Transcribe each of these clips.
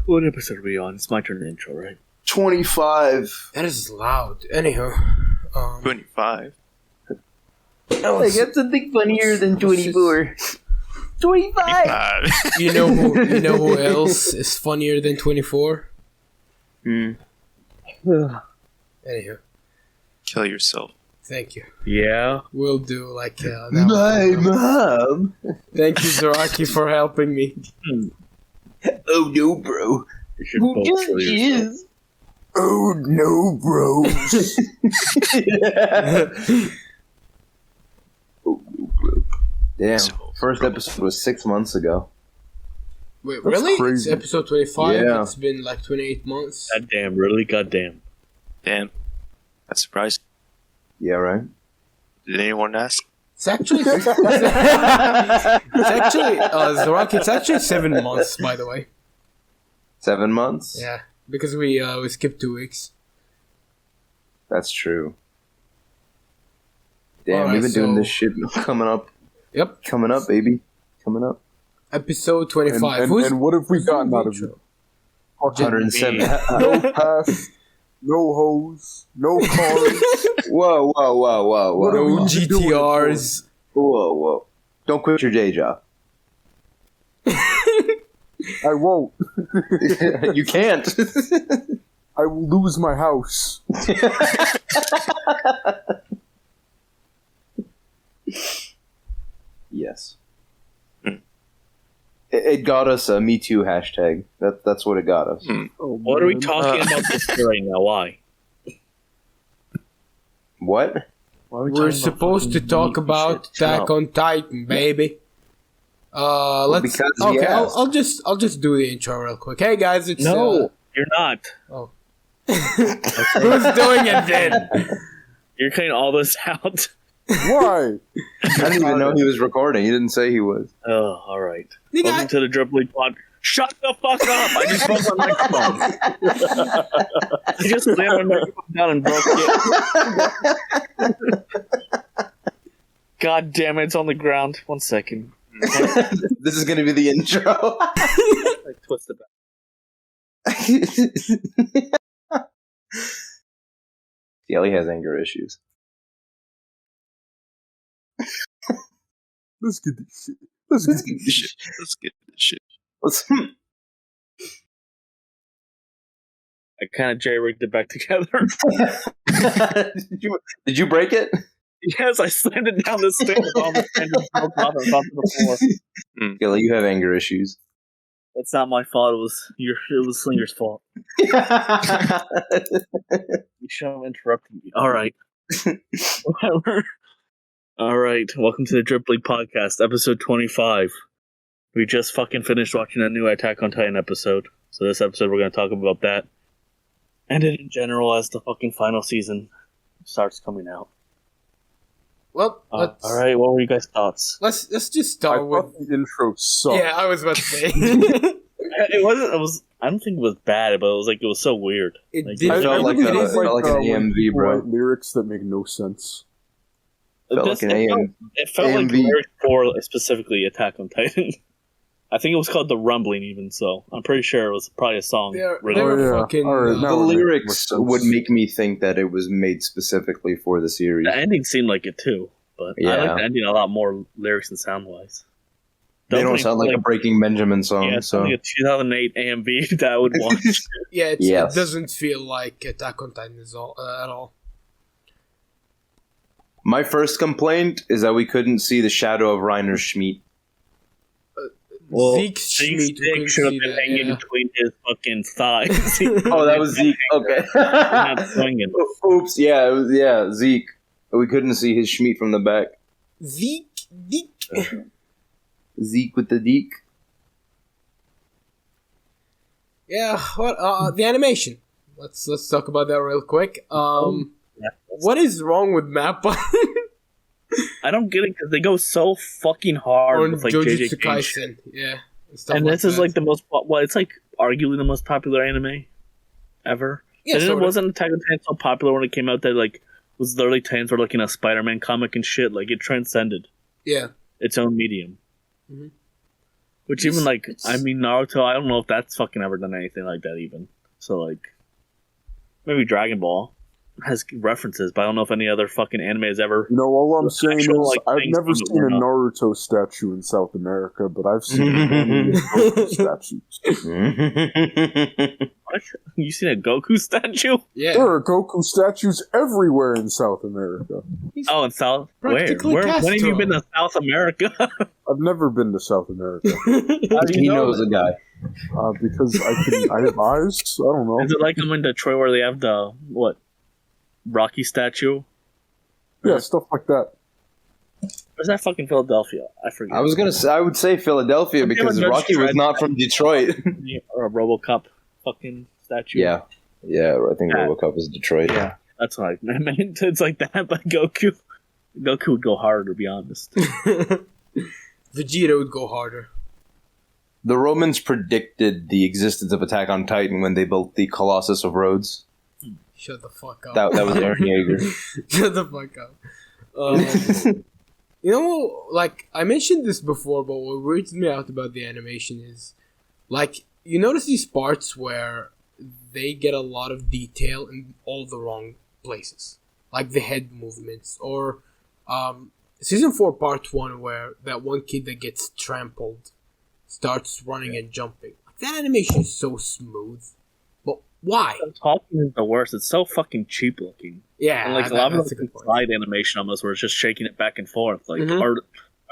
What episode are we on? It's my turn to intro, right? 25. That is loud. Anyhow. 25. I got something funnier than 24. 25! You know who else is funnier than 24? Anywho. Kill yourself. Thank you. Yeah. We'll do like that. My mom! Thank you, Zaraki, for helping me. Oh no, bro. You should Who both just kill yourself. is? Oh no, bro. Oh no, bro. Damn. First episode was 6 months ago. Wait, That's really? crazy. It's episode 25? Yeah. It's been like 28 months? Goddamn, really? Goddamn. Damn. That's surprising. Yeah, right? Did anyone ask? It's actually... Zaraki, it's actually 7 months, by the way. 7 months? Yeah, because we skipped 2 weeks. That's true. Damn, Alright, we've been doing so- this shit coming up. Yep. Coming up, baby. Coming up. Episode 25. And what have we gotten out of it? 107. No pass, no hose, no cars. Whoa, whoa, whoa, whoa, What are whoa. we No doing it for? GTRs. Whoa, whoa. Don't quit your day job. I won't. You can't. I will lose my house. Yes. It got us a Me Too hashtag. That's what it got us. Oh, What are we man. talking about this right now? Why? What? Why are we We're talking supposed to fucking talk meat and about shit? Shut Attack up. on Titan, baby. Let's. because Okay, he asked. I'll just do the intro real quick. Hey guys, it's No, you're not. who's doing it then? You're cutting all this out. Why? I didn't even know he was recording. He didn't say he was. Oh, all right. Nigga, Welcome to the Drip League Pod. Shut the fuck up! I just broke my microphone. I just slammed my microphone down and broke it. God damn it! It's on the ground. 1 second. This is going to be the intro. I twist it back. Ellie has anger issues. Let's get this shit. Let's get this shit. Let's get this shit. Let's- I kind of jerry-rigged it back together. did you break it? Yes, I slammed it down the stairs. All the stand and broke off and onto the floor. Ellie, you have anger issues. It's not my fault. It was Slinger's fault. You shouldn't have interrupted me. All right. Whatever. All right. Welcome to the Drip League Podcast, episode 25. We just fucking finished watching a new Attack on Titan episode. So this episode we're going to talk about that. And in general as the fucking final season starts coming out. well, All right. What were you guys' thoughts? let's just I start with. thought the intro sucked. Yeah, I was about to say. It wasn't. I don't think it was bad, but it was so weird. It Like, did I felt like it a- is- felt like an when AMV, people bro. write lyrics that make no sense. Felt This- like an AM. It felt like AMV. lyrics for specifically Attack on Titan. I think it was called The Rumbling, even so. I'm pretty sure it was probably a song. They're related. Oh, yeah. fucking. All right, The now it makes lyrics more sense. would make me think that it was made specifically for the series. The ending seemed like it too, but I Yeah. like the ending a lot more lyrics and sound wise. They don't sound like a Breaking Benjamin song. yeah, so something a 2008 AMV that I would watch. Yeah, Yes. it doesn't feel like Attack on Titan at all. my first complaint is that we couldn't see the shadow of Reiner Schmidt. Well, Zeke's Zeke's Schmidt, we dick couldn't should have see been that, hanging yeah. between his fucking thighs. Oh, that was Zeke. Okay. not swinging. Oops. Yeah, it was, Zeke. We couldn't see his Schmidt from the back. Zeke. Zeke with the deek. Yeah, what? The animation. Let's talk about that real quick. Yeah. What is wrong with Mappa I don't get it because they go so fucking hard on with like Jujutsu JJ Kaisen. Kaisen? Yeah, stuff And this is that. like the most, well, it's like arguably the most popular anime ever. Yeah, and it sorta. wasn't Attack on Titan so popular when it came out that like was literally Titans were like in a Spider-Man comic and shit. Like it transcended Yeah. its own medium. Which even like, I mean, Naruto, I don't know if that's fucking ever done anything like that even. So like, maybe Dragon Ball has references, but I don't know if any other fucking anime has ever. You know, all I'm saying is, like, I've things never from seen it a or not. Naruto statue in South America, but I've seen many Goku statues. What? You seen a Goku statue? Yeah. There are Goku statues everywhere in South America. Oh, in South. Where? Practically When have you Castro. been to South America? I've never been to South America How do you He know knows that? a guy. because I have eyes. I don't know. Is it like I'm in Detroit where they have the what Rocky statue? Yeah, stuff like that. Or is that fucking Philadelphia? I forget. I was gonna say, I would say Philadelphia because Judge Rocky was Dredd. not from Detroit. Or a RoboCop fucking statue. yeah, I think Yeah. RoboCop was Detroit. Yeah, that's what I meant. It's like that, but Goku would go harder, to be honest. Vegeta would go harder. The Romans predicted the existence of Attack on Titan when they built the Colossus of Rhodes. Shut the fuck up. That was Aaron Yeager. Shut the fuck up. You know, like, I mentioned this before, but what weirds me out about the animation is, like, you notice these parts where they get a lot of detail in all the wrong places. Like the head movements, or Season 4 Part 1 where that one kid that gets trampled starts running and jumping. Like, that animation is so smooth. But why? Talking is the worst. It's so fucking cheap looking. Yeah, And like a lot of that's a the good point. slide animation almost where it's just shaking it back and forth. Like, Mhm. or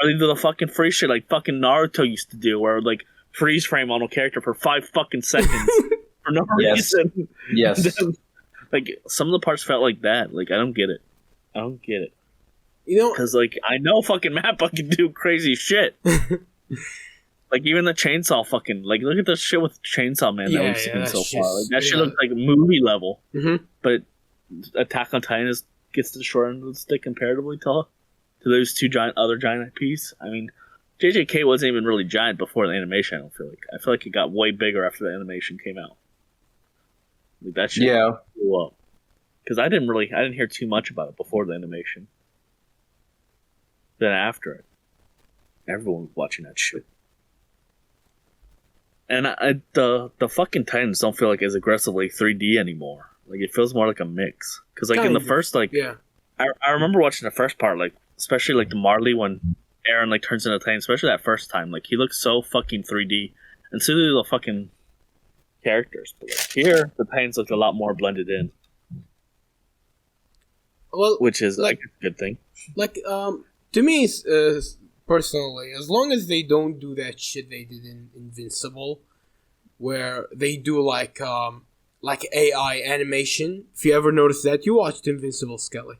they do the fucking free shit like fucking Naruto used to do, where like freeze frame on a character for 5 fucking seconds for no Yes. reason. Yes. Like some of the parts felt like that. Like I don't get it. You know, Because like I know fucking Mappa can do crazy shit. Like even the chainsaw fucking like look at the shit with Chainsaw Man that Yeah, we've seen that so shit's- far. Like that shit yeah. looks like movie level. Mhm. But Attack on Titan gets the short end of the stick comparatively to those two other giant IPs. I mean, JJK wasn't even really giant before the animation. I feel like it got way bigger after the animation came out. Like that shit Yeah. blew up. Because I didn't hear too much about it before the animation. Then after it, everyone was watching that shit. And the fucking Titans don't feel like as aggressively 3D anymore. Like it feels more like a mix. Because like in Kind the of. first like yeah. I remember watching the first part, like especially like the Marley when Aaron like turns into a Titan, especially that first time. Like he looks so fucking 3D, and so do the fucking characters. But like here, the Titans look a lot more blended in, Well, which is Like- like a good thing. like to me, personally, as long as they don't do that shit they did in Invincible, where they do like AI animation. If you ever noticed that, you watched Invincible, Skelly.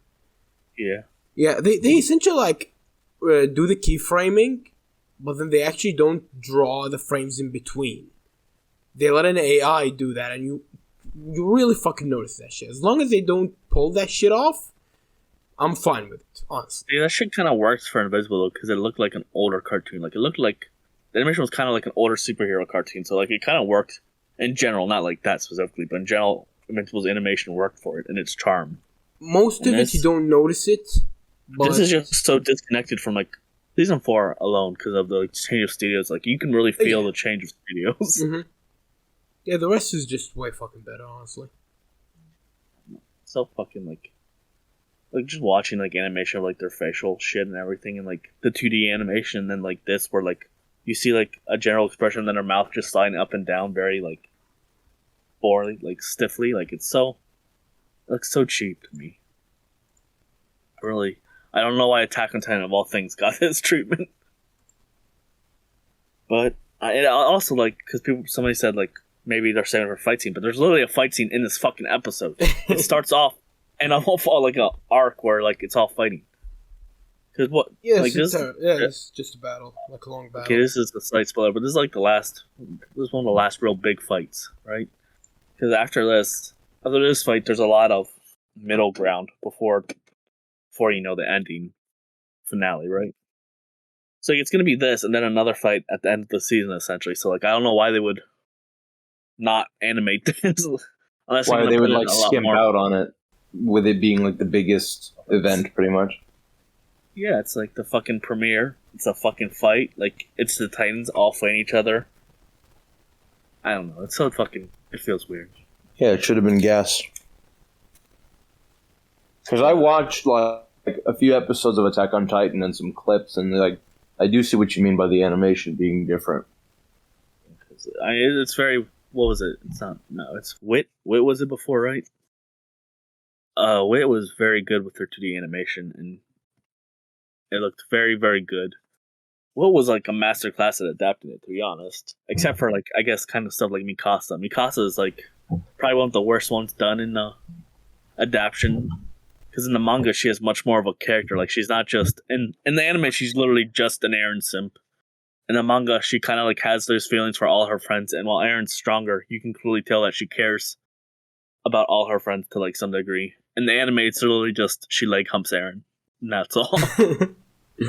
Yeah, Yeah, they essentially like do the keyframing, but then they actually don't draw the frames in between. They let an AI do that, and you really fucking notice that shit. As long as they don't pull that shit off, I'm fine with it, honestly. yeah, that shit kind of works for Invisible though, because it looked like an older cartoon. Like it looked like the animation was kind of like an older superhero cartoon. So like it kind of worked in general, not like that specifically, but in general, Invincible's animation worked for it and its charm. Most of And it this- you don't notice it, but This is just so disconnected from like season 4 alone because of the like, change of studios. Like you can really feel Yeah. the change of studios. Mhm. Yeah, the rest is just way fucking better, honestly. So fucking like just watching like animation of like their facial shit and everything, and like the 2D animation, and then like this where like you see like a general expression, and then their mouth just sliding up and down very like poorly, like stiffly. Like it looks so cheap to me. Really, I don't know why Attack on Titan of all things got this treatment. But I also like because somebody said like maybe they're saving for a fight scene, but there's literally a fight scene in this fucking episode. It starts off and I'm all like a arc where like it's all fighting. Because what? Yeah, like this? it's just a battle, like a long battle. Okay, this is the slight spoiler, but this is like this is one of the last real big fights, right? Because after this fight, there's a lot of middle ground before you know the ending finale, right? So it's gonna be this, and then another fight at the end of the season, essentially. So like, I don't know why they would not animate this, unless Why they're gonna they put would in like a lot skimp more. out on it with it being like the biggest event, pretty much. Yeah, it's like the fucking premiere. It's a fucking fight. Like, it's the Titans all fighting each other. I don't know. It's so fucking... It feels weird. Yeah, it should have been gas. Because I watched like a few episodes of Attack on Titan and some clips, and like I do see what you mean by the animation being different. It's very... What was it? It's not... No, it's Wit. Wit was it before, right? Wit was very good with their 2D animation, and it looked very, very good. What was like a masterclass at adapting it, to be honest. Except for like, I guess, kind of stuff like Mikasa. Mikasa is like probably one of the worst ones done in the adaptation. Because in the manga, she has much more of a character. Like, she's not just in the anime. She's literally just an Eren simp. In the manga, she kind of like has those feelings for all her friends. And while Eren's stronger, you can clearly tell that she cares about all her friends to like some degree. In the anime, it's literally just she leg humps Eren, and that's all.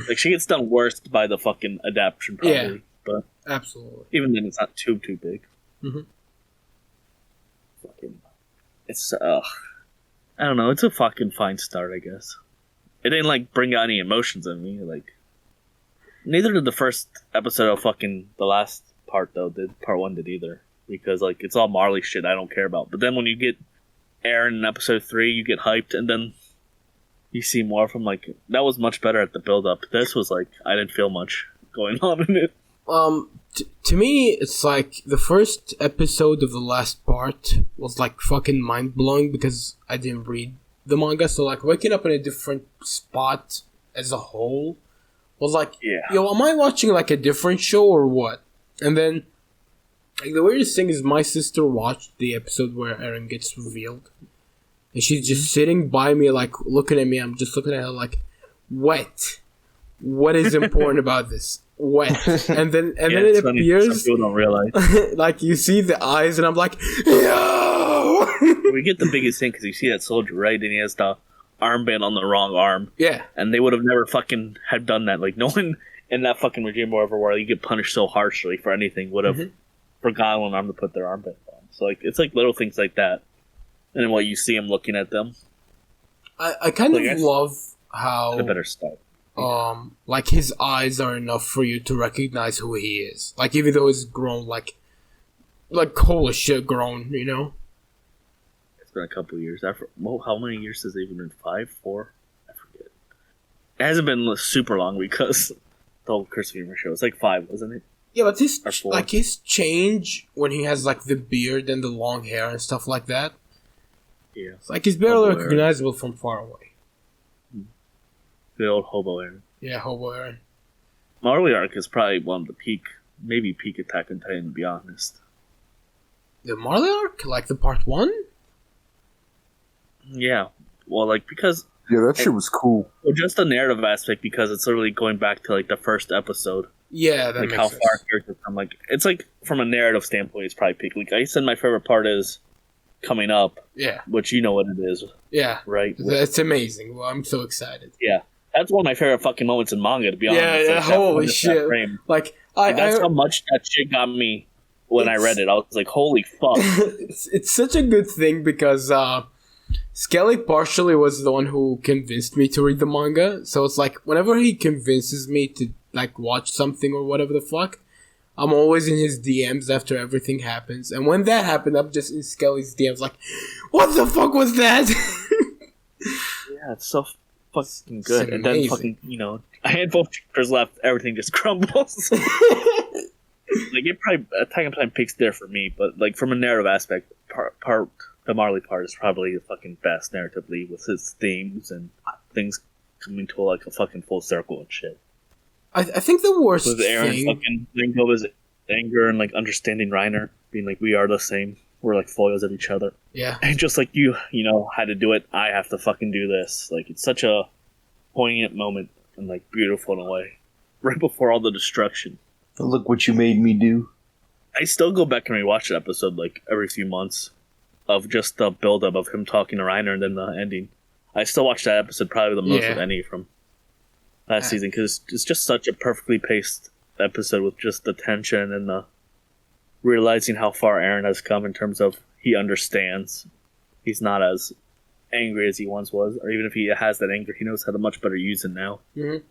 Like, she gets done worst by the fucking adaptation, probably. Yeah. But Absolutely. even then, it's not too big. Mm-hmm. Fucking, it's I don't know. It's a fucking fine start, I guess. It didn't like bring out any emotions in me. Like, neither did the first episode of fucking the last part though. Part 1 did either, because like it's all Marley shit I don't care about. But then when you get Eren in episode 3, you get hyped, and then you see more from like that was much better at the build up. This was like I didn't feel much going on in it. To me, it's like the first episode of the last part was like fucking mind blowing because I didn't read the manga. So like waking up in a different spot as a whole was like, yo, am I watching like a different show or what? And then like the weirdest thing is my sister watched the episode where Eren gets revealed. And she's just sitting by me, like, looking at me. I'm just looking at her like, what? What is important about this? What? And then it appears... Some people don't realize. Like, you see the eyes, and I'm like, yo! We get the biggest thing, because you see that soldier, right? And he has the armband on the wrong arm. Yeah. And they would have never fucking have done that. Like, no one in that fucking regime or ever where you get punished so harshly for anything would have forgotten one arm to put their armband on. So, like, it's like little things like that. And then while you see him looking at them. I kind of love how... A better start. Like, his eyes are enough for you to recognize who he is. Like, even though he's grown, like holy shit grown, you know? It's been a couple of years. How many years has it even been? 5? 4? I forget. It hasn't been super long because the whole Curse of Humor show. It's like 5, wasn't it? Yeah, but his change when he has, like, the beard and the long hair and stuff like that. Yeah. It's like he's barely recognizable from far away. The old Hobo Eren. Yeah, Hobo Eren. Marley arc is probably one of the peak Attack on Titan, to be honest. The Marley arc? Like the part 1? Yeah. Well, like, because... Yeah, that shit was cool. Well, just the narrative aspect, because it's literally going back to, like, the first episode. Yeah, that like, makes how sense. far characters come. Like, it's like, from a narrative standpoint, it's probably peak. Like, I said my favorite part is coming up. Yeah. Which you know what it is. Yeah. Right? That's amazing. Well, I'm so excited. Yeah. That's one of my favorite fucking moments in manga, to be honest. Yeah, like, holy shit. Like, that's how much that shit got me when I read it. I was like, holy fuck. It's such a good thing because Skelly partially was the one who convinced me to read the manga. So it's like, whenever he convinces me to, like, watch something or whatever the fuck, I'm always in his DMs after everything happens. And when that happened, I'm just in Skelly's DMs like, what the fuck was that? Yeah, it's so fucking good. It's and then fucking, you know, I had both chapters left, everything just crumbles. Like, it probably, Attack on Titan peaks there for me, but, like, from a narrative aspect, the Marley part is probably the fucking best narratively, with his themes and things coming to, like, a fucking full circle and shit. I think the worst with Eren thing... fucking letting go of his anger and, like, understanding Reiner, being like, we are the same. We're, like, foils of each other. Yeah. And just like you know, how to do it, I have to fucking do this. Like, it's such a poignant moment and, like, beautiful in a way. Right before all the destruction. Look what you made me do. I still go back and rewatch the episode, like, every few months of just the build-up of him talking to Reiner and then the ending. I still watch that episode probably the most of any from last season, because it's just such a perfectly paced episode with just the tension and the realizing how far Eren has come in terms of he understands. He's not as angry as he once was, or even if he has that anger, he knows how to much better use it now. Mm-hmm.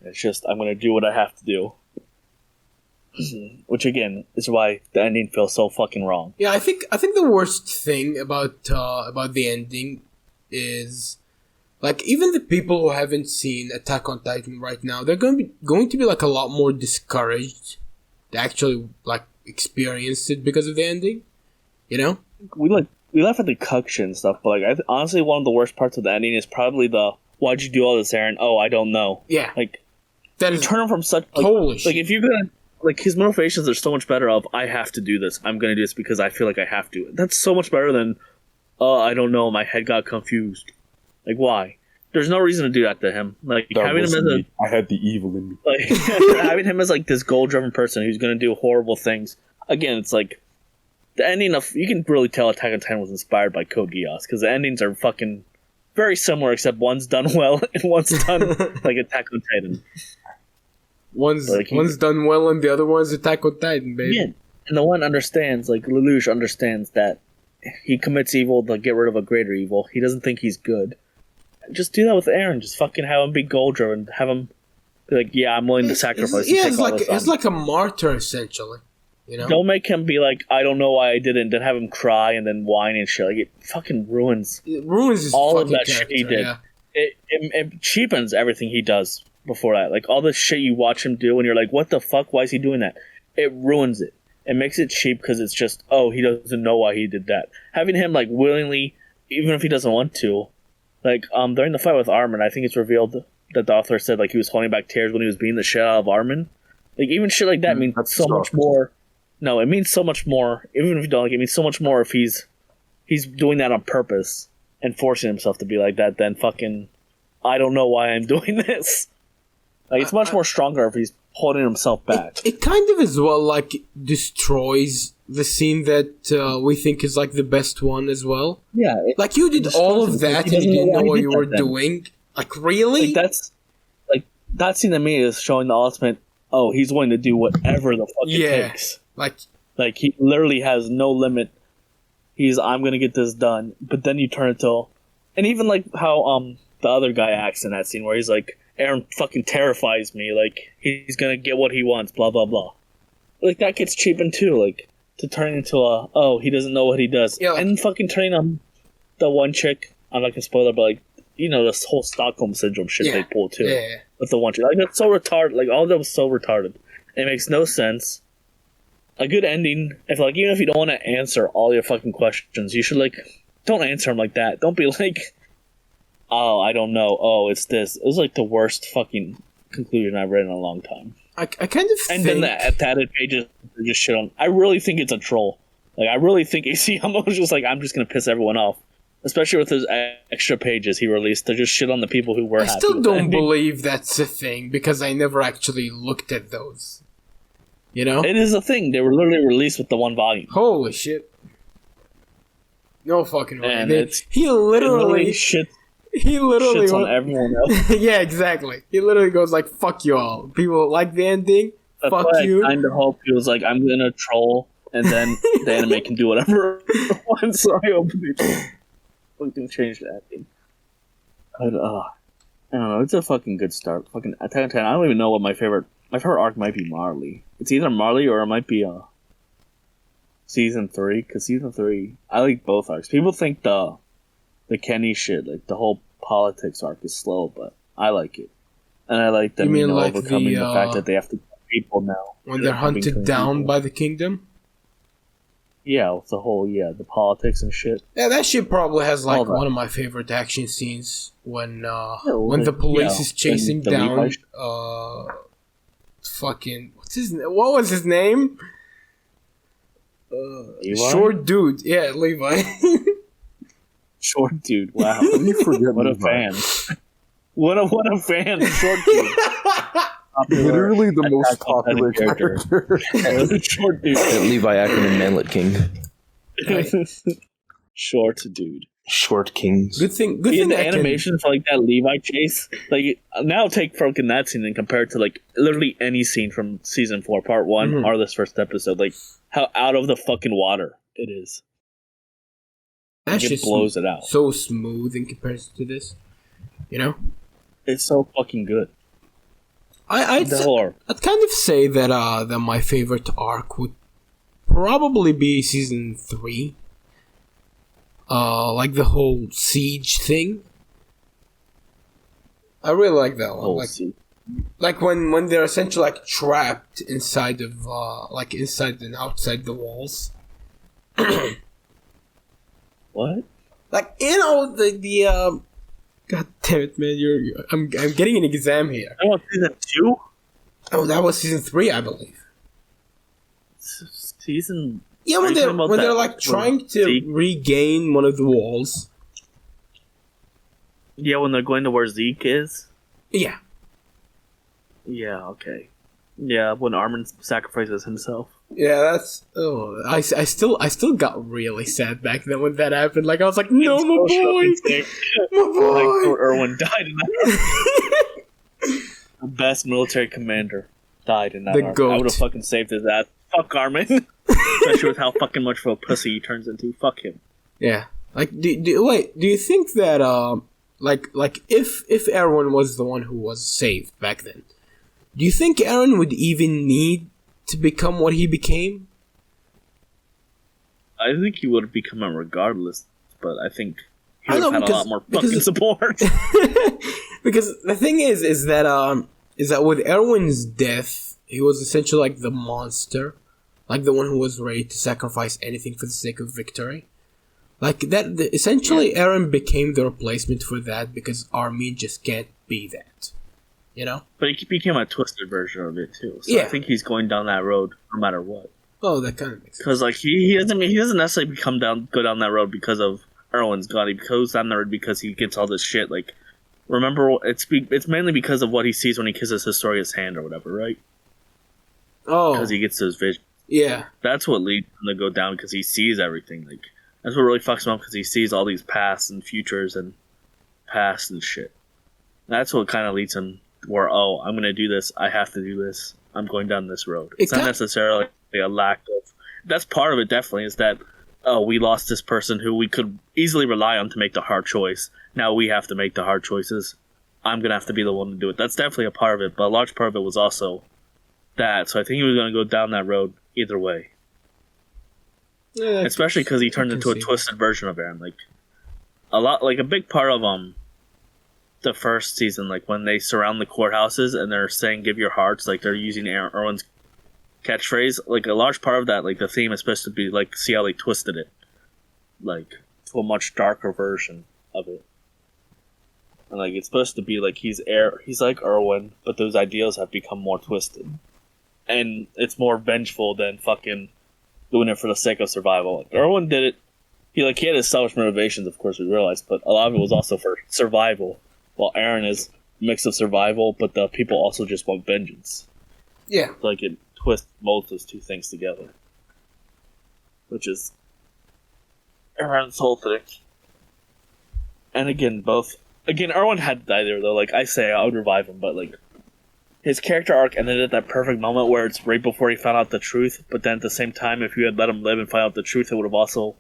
It's just, I'm going to do what I have to do. Which, again, is why the ending feels so fucking wrong. Yeah, I think the worst thing about the ending is, like, even the people who haven't seen Attack on Titan right now, they're going to be like a lot more discouraged to actually like experience it because of the ending. You know, we laugh at the cuck shit and stuff, but like, honestly, one of the worst parts of the ending is probably the "Why'd you do all this, Aaron?" Oh, I don't know. Yeah, like that you is turn him from such like, holy shit. like if you're gonna. Like, his motivations are so much better of, I have to do this. I'm going to do this because I feel like I have to. That's so much better than, I don't know, my head got confused. Like, why? There's no reason to do that to him. Like, having him as I had the evil in me. like, having him as, like, this goal-driven person who's going to do horrible things. Again, it's like, the ending of, you can really tell Attack on Titan was inspired by Code Geass, because the endings are fucking very similar, except one's done well and one's done like Attack on Titan. One's done well and the other one's Attack on Titan, baby. Yeah, and the one understands, like, Lelouch understands that he commits evil to get rid of a greater evil. He doesn't think he's good. Just do that with Aaron. Just fucking have him be goal-driven. Have him be like, yeah, I'm willing to sacrifice. It's like a martyr, essentially. You know? Don't make him be like, I don't know why I did it, and then have him cry and then whine and shit. Like, it fucking ruins his all of that character, shit he did. Yeah. It cheapens everything he does before that. Like, all the shit you watch him do and you're like, what the fuck, why is he doing that? It ruins it. It makes it cheap because it's just, oh, he doesn't know why he did that. Having him, like, willingly, even if he doesn't want to, like, during the fight with Armin, I think it's revealed that the author said, like, he was holding back tears when he was beating the shit out of Armin. Like, even shit like that means so much more. No, it means so much more. Even if you don't like it, means so much more if he's doing that on purpose and forcing himself to be like that than fucking, I don't know why I'm doing this. Like, it's much more stronger if he's holding himself back. It kind of as well, like, destroys the scene that we think is, like, the best one as well. Yeah. Like, you did all of that and you didn't know what you were doing. Like, really? Like, that scene to me is showing the ultimate, oh, he's willing to do whatever the fuck it takes. Like, he literally has no limit. I'm gonna get this done. But then you turn it to... And even, like, how the other guy acts in that scene where he's like, Aaron fucking terrifies me, like, he's gonna get what he wants, blah, blah, blah. Like, that gets cheapened too, like, to turn into he doesn't know what he does. Yeah, like, and fucking turning on the one chick, I'm not gonna spoil it, but, like, you know, this whole Stockholm Syndrome shit they pull too. Yeah. With the one chick. Like, that's so retarded, like, all of that was so retarded. It makes no sense. A good ending, even if you don't want to answer all your fucking questions, you should, like, don't answer them like that. Don't be like... Oh, I don't know. Oh, it's this. It was like the worst fucking conclusion I've read in a long time. I kind of and then the added pages are just shit on. I really think it's a troll. Like, I really think Isayama was just like, I'm just gonna piss everyone off. Especially with his extra pages he released to just shit on the people who were happy. I still don't believe that's a thing because I never actually looked at those. You know? It is a thing. They were literally released with the one volume. Holy shit. No fucking way. And he literally shits on everyone else. Yeah, exactly. He literally goes like, fuck you all. People like the ending. That's fuck why you. I kind of hope he was like, I'm gonna troll, and then the anime can do whatever it wants. So I hope we can change that thing. But, I don't know. It's a fucking good start. Fucking Attack on Titan. I don't even know what my favorite arc might be. Marley. It's either Marley or it might be season 3. Because season 3, I like both arcs. People think the Kenny shit, like the whole politics arc, is slow, but I like it, and I like them like overcoming the fact that they have to kill people now when they're hunted down by the kingdom. Yeah, with the whole the politics and shit. Yeah, that shit probably has like one of my favorite action scenes when the police is chasing down fucking what was his name? Short dude. Yeah, Levi. Short dude. Wow. You forget what a fan. What a fan. Short dude. Literally the most popular character. Short dude. Levi Ackerman, Manlet King. Short dude. Short Kings. Good thing. In the animation for like that Levi chase, like now take fucking that scene and compare it to like literally any scene from season 4, part 1, or this first episode. Like how out of the fucking water it is. That's it just blows it out. so smooth in comparison to this. You know? It's so fucking good. I'd kind of say that that my favorite arc would probably be season 3. Like the whole siege thing. I really like that one. Like when they're essentially like trapped inside of like inside and outside the walls. What? Like the God damn it, man! I'm getting an exam here. That was season 2? Oh, that was season 3, I believe. Season. Yeah, when they're like trying to regain one of the walls. Yeah, when they're going to where Zeke is. Yeah. Yeah. Okay. Yeah, when Armin sacrifices himself. Yeah, that's. Oh, I still got really sad back then when that happened. Like I was like, no, my boy, my boy. Like, Erwin died in that. The best military commander died in that. The arc. goat. I would have fucking saved his ass. Fuck Armin. Especially with how fucking much of a pussy he turns into. Fuck him. Yeah. Like, do you think that like if Erwin was the one who was saved back then, do you think Eren would even need to become what he became? I think he would have become it regardless, but I think he I would know, have had a lot more fucking support. Because the thing is that with Erwin's death, he was essentially like the monster, like the one who was ready to sacrifice anything for the sake of victory. Like that, essentially, Eren became the replacement for that because Armin just can't be that. You know? But he became a twisted version of it too. So Yeah. I think he's going down that road no matter what. Oh, that kind of makes sense. Because like he doesn't necessarily go down that road because of Erwin's god. He goes down that road because he gets all this shit. Like, remember, it's mainly because of what he sees when he kisses Historia's hand or whatever, right? Oh, Because he gets those visions. yeah. That's what leads him to go down because he sees everything. Like, that's what really fucks him up because he sees all these pasts and futures and past and shit. That's what kind of leads him where, oh, I'm going to do this. I have to do this. I'm going down this road. It's not necessarily a lack of... That's part of it, definitely, is that, oh, we lost this person who we could easily rely on to make the hard choice. Now we have to make the hard choices. I'm going to have to be the one to do it. That's definitely a part of it, but a large part of it was also that. So I think he was going to go down that road either way. Yeah, Especially because he turned into a twisted version of Eren. Like a big part of the first season, like when they surround the courthouses and they're saying "Give your hearts," like they're using Erwin's catchphrase. Like a large part of that, like the theme is supposed to be like see how they twisted it, like to a much darker version of it. And like it's supposed to be like he's like Erwin, but those ideals have become more twisted, and it's more vengeful than fucking doing it for the sake of survival. Like, Erwin did it. He had his selfish motivations, of course, we realized, but a lot of it was also for survival. While Eren is a mix of survival, but the people also just want vengeance. Yeah. Like it twists both those two things together, which is Eren's whole thing. And again, Erwin had to die there though. Like I say, I would revive him, but like his character arc ended at that perfect moment where it's right before he found out the truth. But then at the same time, if you had let him live and find out the truth, it would have also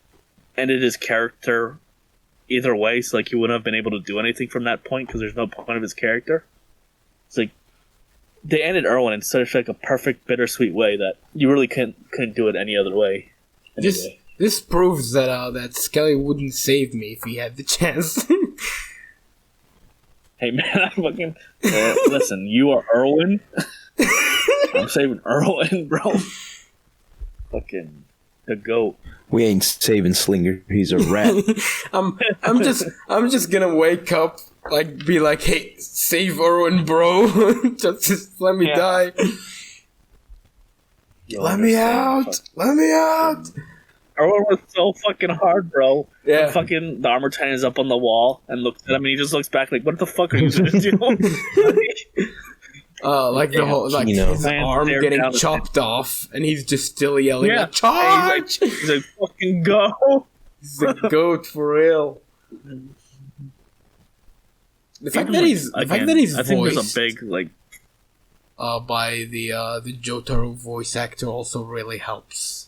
ended his character either way. So like he wouldn't have been able to do anything from that point because there's no point of his character. It's like they ended Erwin in such like a perfect bittersweet way that you really couldn't do it any other way. This proves that that Skelly wouldn't save me if he had the chance. Hey man, I fucking listen. You are Erwin. I'm saving Erwin, bro. Fucking the goat. We ain't saving Slinger. He's a rat. I'm just gonna wake up, like, be like, hey, save Erwin, bro. just let me die. Let me out. Let me out. Erwin was so fucking hard, bro. Yeah. And fucking the armor titan is up on the wall and looks at him, and he just looks back like, "What the fuck are you gonna do?" Like the whole, like his arm getting chopped off, and he's just still yelling, like, "Charge!" He's like, "Fucking go!" He's a goat for real. The fact that he's I think there's a big like by the Jotaro voice actor also really helps.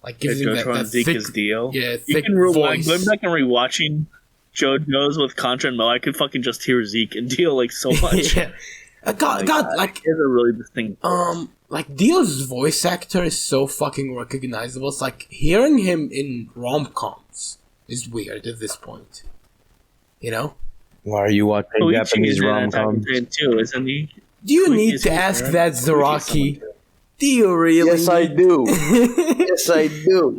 Like gives him that Zeke thick, is Dio. yeah, You thick can rewind. voice. Going back and rewatching JoJo's with Contra and Mo, I could fucking just hear Zeke and Dio like so much. Yeah. God, like it's a really distinct. like Dio's voice actor is so fucking recognizable. It's like hearing him in rom-coms is weird at this point. You know? Why are you watching Koichi Japanese is in Attack on rom-coms? Titan too, isn't he? Do you Koichi need is to in ask there. that, Koichi is someone Zaraki? too. Do you really? Yes, I do. I, Yes, I do.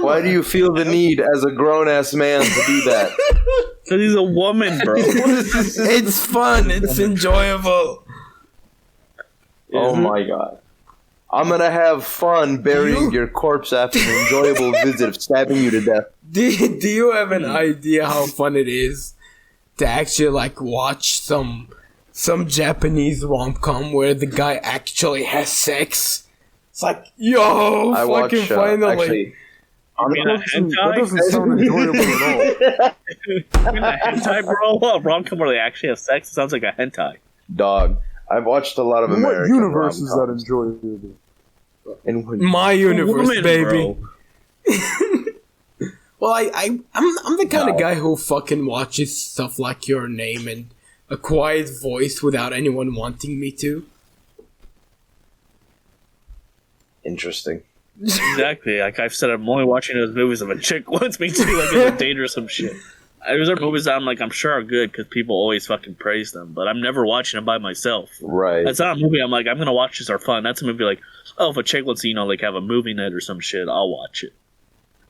Why do you feel the need as a grown-ass man to do that? Because he's a woman, bro. It's fun. It's enjoyable. Oh my god. I'm gonna have fun burying your corpse after an enjoyable visit of stabbing you to death. Do you have an idea how fun it is to actually like watch some Japanese rom-com where the guy actually has sex? It's like, yo, I watch, fucking finally. actually, That doesn't sound enjoyable at all. I mean, a hentai, bro? A rom-com where they actually have sex? It sounds like a hentai. dog. I've watched a lot of What American universe is that rom-coms. enjoyable? And when- My universe, Woman, baby. bro. Well, I'm the kind of No. guy who fucking watches stuff like Your Name and A Quiet Voice without anyone wanting me to. Interesting. Exactly. Like I've said, I'm only watching those movies if a chick wants me to, like in a date or some shit. Those are movies that I'm sure are good because people always fucking praise them, but I'm never watching them by myself. Right. That's not a movie I'm like, I'm gonna watch this for fun. That's a movie like, oh, if a chick wants to, like have a movie night or some shit, I'll watch it.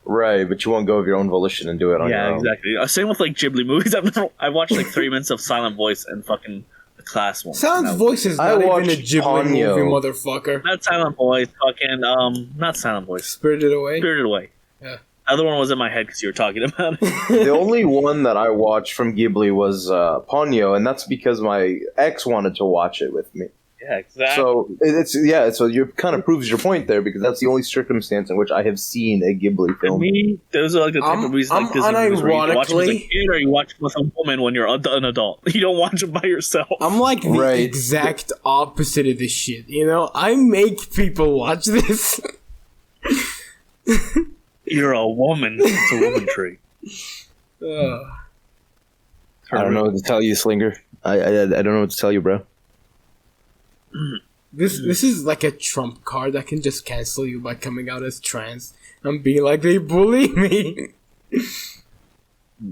Right, but you won't go of your own volition and do it on your Yeah, own. exactly. Same with like Ghibli movies. I watched like 3 minutes of Silent Voice and fucking The Class one. Silent Voice is I not even a watched Ghibli Ponyo. movie, motherfucker. Not Silent Voice, fucking not Silent Voice. Spirited Away? Spirited Away. Yeah. The other one was in my head because you were talking about it. The only one that I watched from Ghibli was Ponyo, and that's because my ex wanted to watch it with me. Yeah, exactly. So so you kind of proves your point there because that's the only circumstance in which I have seen a Ghibli To film. me, those are like the type of movies like Disney movies where you watch them as a unironically- kid or you watch them with a woman when you're an adult. You don't watch them by yourself. I'm like the Right. exact opposite of this shit, you know? I make people watch this. You're a woman. It's a woman tree. I don't know what to tell you, Slinger. I don't know what to tell you, bro. This is like a trump card that can just cancel you by coming out as trans and being like, they bully me.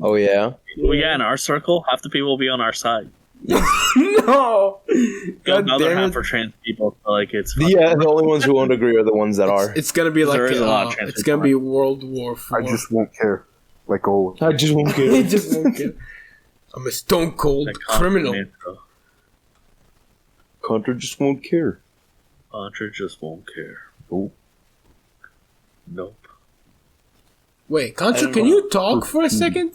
Oh yeah. Well, yeah, in our circle, half the people will be on our side. No! The God other damn half it. are trans people, so like it's Yeah, the only ones who won't agree are the ones that are. It's gonna be like There is a lot of trans it's gonna people. be World War IV. I just won't care. Like always. I just won't I just won't care. I'm a stone cold like criminal. Contra Contra just won't care. just won't care. Nope. Nope. Wait, I Contra, don't can know. you talk for a second?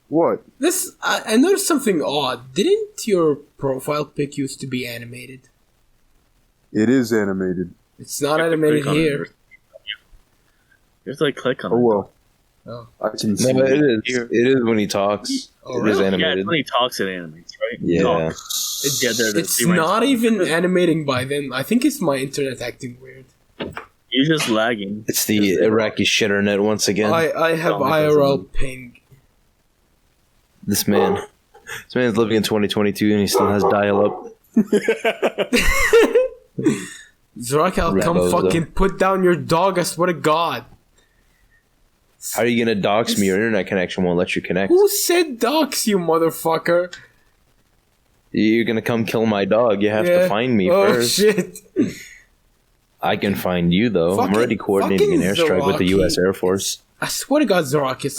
What? This I noticed something odd. Didn't your profile pic used to be animated? It is animated. It's not You have to animated click on it. here. You have to like click on Oh it. well. Oh. I can see No, it is. Here. It is when he talks. Oh, It is really? Yeah, animated. it's when he talks, it animates, right? Yeah. Talk. Yeah, there, It's not even animating by then. I think it's my internet acting weird. You're just lagging. It's the Iraqi shitternet once again. I have Oh, it IRL ping. This man's living in 2022 and he still has dial-up. Zaraki, I'll come Rebozo. fucking put down your dog, I swear to God. How are you gonna dox me? Your internet connection won't let you connect. Who said dox, you motherfucker? You're gonna come kill my dog. You have to find me Oh, first. shit. I can find you though. I'm Fucking- already coordinating an fucking airstrike with the Zaraki. U.S. Air Force. I swear to God, Zaraki, it's